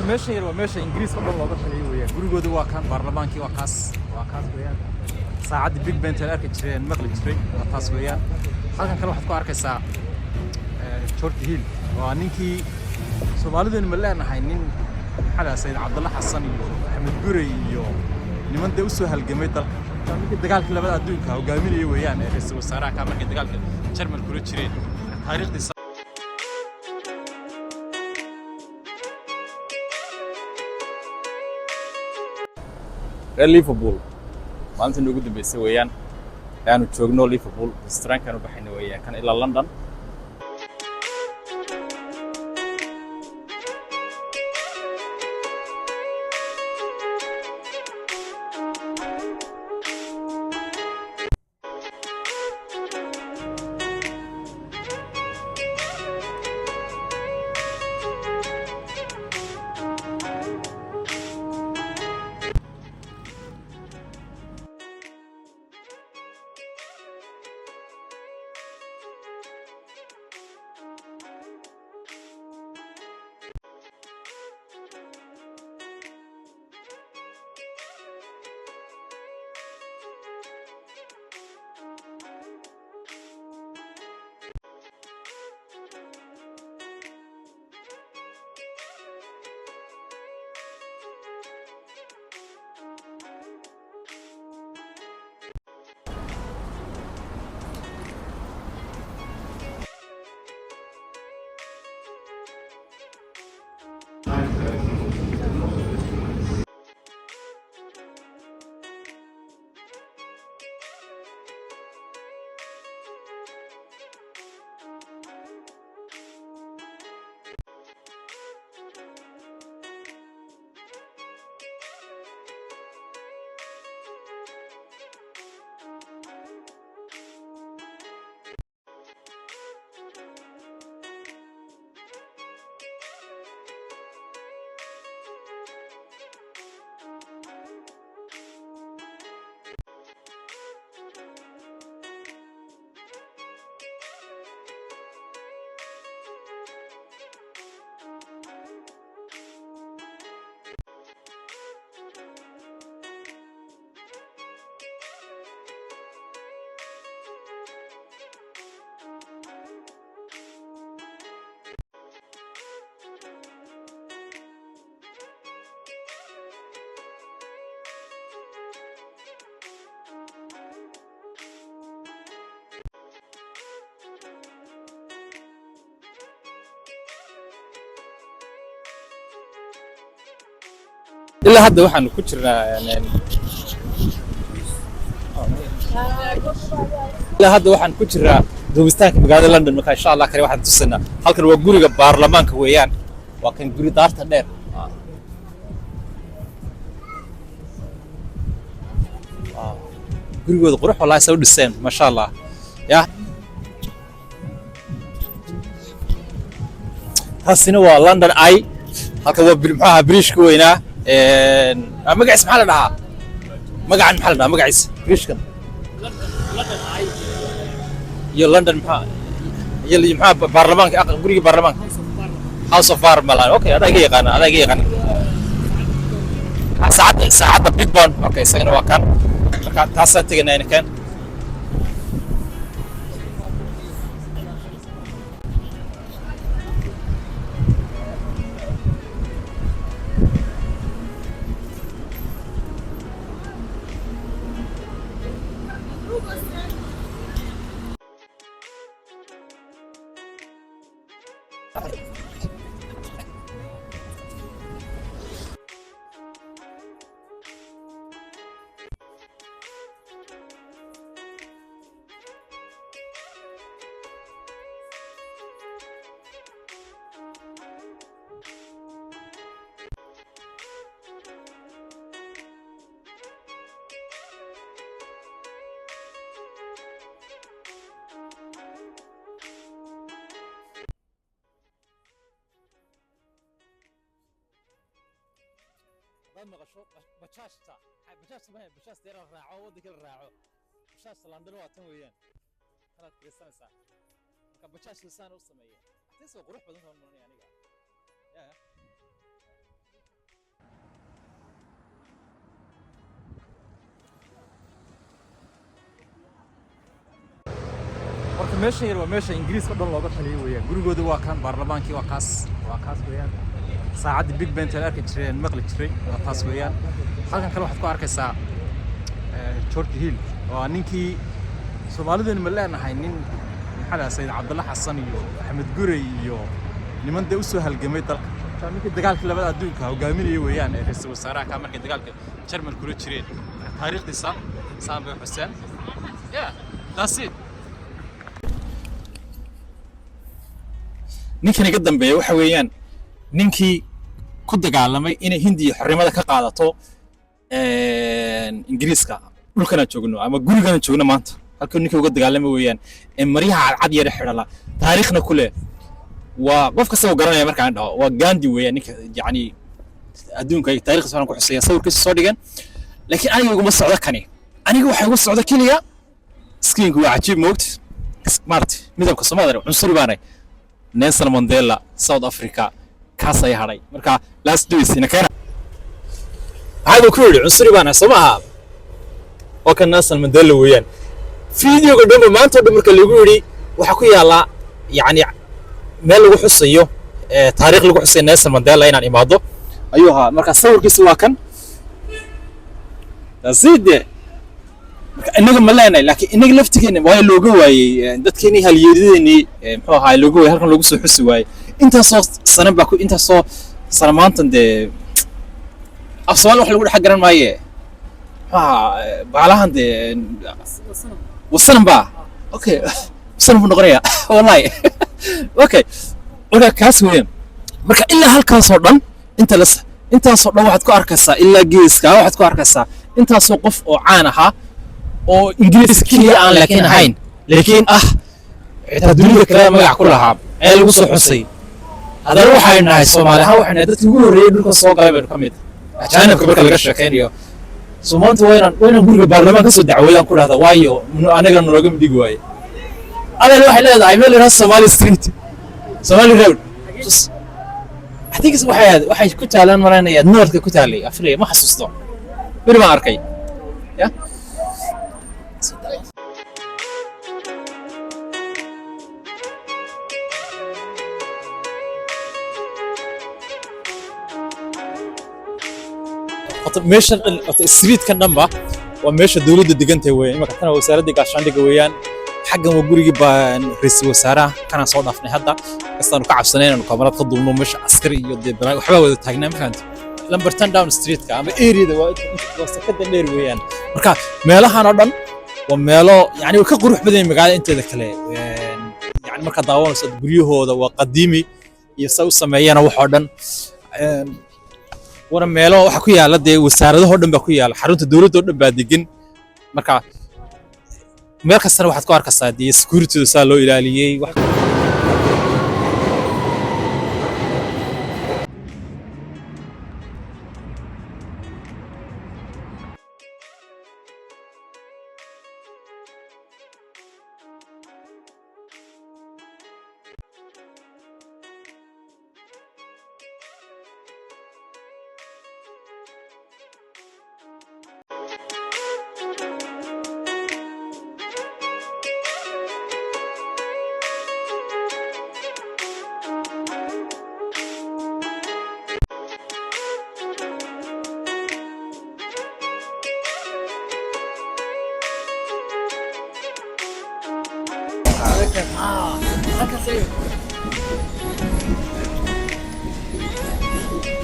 ماشي ماشي إنجليز فضل الله بشر وياه قولوا جود واكان برلمانكي واكاس وياه ساعات بيج بنت الأرك تشرين مغلي تشرين واكاس وياه هذا كان واحد كوارك ساعة شورت هيل ونينكي سومالي من ملأنا حينين على سيد عبد الله حسن محمد قري niman day u soo halgamay dalka markii dagaalkii labada adduunka hogaaminayay weeyaan ee ra'iisul wasaaraha ka markii dagaalka Jarmal kula jireen taariikhdiisa Liverpool maanta ugu dambeysay weeyaan aanu joogno Liverpool restaurant-kan u baxayna weeyaan kan ilaa London إلا هذا واحد كتيرنا يعني إلا هذا واحد كتيرنا دوستانك بقعد لندن مكان إن شاء الله كري واحد تسنة هل كان وجوري برلمان كويان وكان جوري دار تدير جوري وده قروح والله يسوي السين ما شاء الله يا هالسنة لندن أي هل كان وبرمها بريش كوينا مقعس محل لها مقعد محل لها مقعس ايش كان يا لندن محل يلي محل برلمان قرية برلمان هاوس اوف بارلمان اوكي هذا يقيقنا ساعات بيج بون اوكي سينا وكان تاسا تيجينا هنا كان مقشو بشاشتا بشاش ما هي بشاش دير الراعو وديك الراعو بشاش لندن واتن ويان كانت كريستانسا كان بشاش لسان وسميه تسوق روح بدون يعني يا horta meesha yar waa meesha ingiriiska dhan looga taliyay weeyaan gurigooda waa kan baarlamaankii waa kaas weeyaan saacadii big ben tel arki jireen maqli jiray waa taas weeyaan halkan kale waxaad ku arkaysaa George Hill waa ninkii Soomaalidu ma leenahay nin maxaa Sayid Cabdulla Xasan iyo Axmed Gurey iyo niman u soo halgamay dalka ninkii dagaalkii labada adduunka hogaaminayay weeyaan ee ra'iisul wasaaraha ka markay dagaalka Jarmal kula jireen taariikhdiisa Saam Bay Xuseen yeah that's it ninkan iga dambeeya waxa weeyaan ninkii ku dagaalamay inay Hindiya xornimada ka qaadato Ingiriiska dhulkana joogno ama gurigana joogno maanta halka ninkii uga dagaalamay weeyaan ee mariyaha cad yar xidhala taariikhna ku leh waa qof kasta oo garanaya marka aan dhaho waa Gandhi weeyaan ninka yacni adduunka ay taariikhdiisa aan ku xusaya sawirkiisa soo dhigan laakiin aniga uma socdo kani aniga waxa ugu socdo kaliya skiinku waa cajiib moogta smart midabka Soomaaliya cunsuri baanay Nelson Mandela South Africa kaas ay haray marka last days ina kana hada ku yiri cunsuri baanay Soomaha oo kan Nelson Mandela weeyaan fiidiyowga dhanba maanta marka lagu yiri waxa ku yaala yacni meel lagu xusayo taariikh lagu xusayo Nelson Mandela inaan imaado ayuha marka sawirkiisa waa kan taaside inaga ma leenahay laakiin inaga laftigeena waa looga waayay dadkeena halyeedadeeni muxuu ahaa looga waayay halkan lagu soo xusi waayay inta soo sanamaantan de afsoomal wax lagu dhax garan maaye baalahan de wasanan ba okay wasanan buu noqonaya wallahi okay wada kaas weeyaan marka ilaa halkaas oo dhan intaas oo dhan waxaad ku arkaysaa ilaa geeska waxaad ku arkaysaa intaas oo qof oo caan ahaa oo ingiriiskii aan laakiin ahayn laakiin xitaa dunida kale magac ku lahaa ee lagu soo xusay hadana waxay nahay Soomaaliya waxay nahay dadkii ugu horeeyay dhulka soo galay baan kamid ajaanibka marka laga shaqeynayo Soomaaliya wayna guriga baarlamaanka soo dacweeyaan ku dhahda waayo anaga nooga midigi waaye adana waxay leedahay meel yar Somali Street Somali Road xadiis waxay ku taalaan maranaya North ku taalay Afrika ma xasuusto bari ma arkay ya meesha street kan dhanba waa meesha dawladda degantay weeyaan imaka tan wasaaradda gaashaandhigga weeyaan xaggan waa gurigii baan ra'iisul wasaaraha kana soo dhaafnay hadda kastaanu ka cabsanaynaanu kamarad ka duubno meesha askari iyo waxba wada taagnaa ma fahanti number 10 down street ka ama area waa sakada dheer weeyaan marka meelahan oo dhan waa meelo yani ka qurux badan magaalada inteeda kale yani marka daawanayso guryahooda waa qadiimi iyo soo sameeyana wax oo dhan wana meelo waxa ku yaala de wasaaradaha dhan ba ku yaala xarunta dawladda oo dhan ba degan marka meel kasta waxaad ku arkaysaa de security saa loo ilaaliyay wax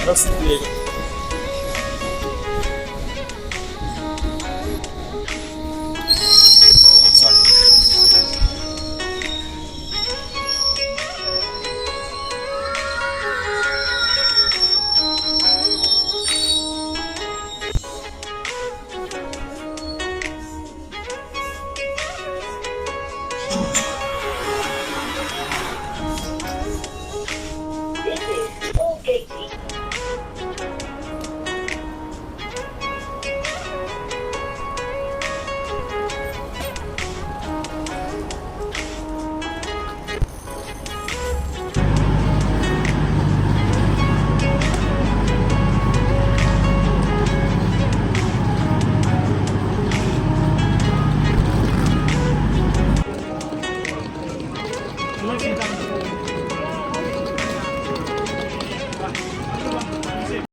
Gracias.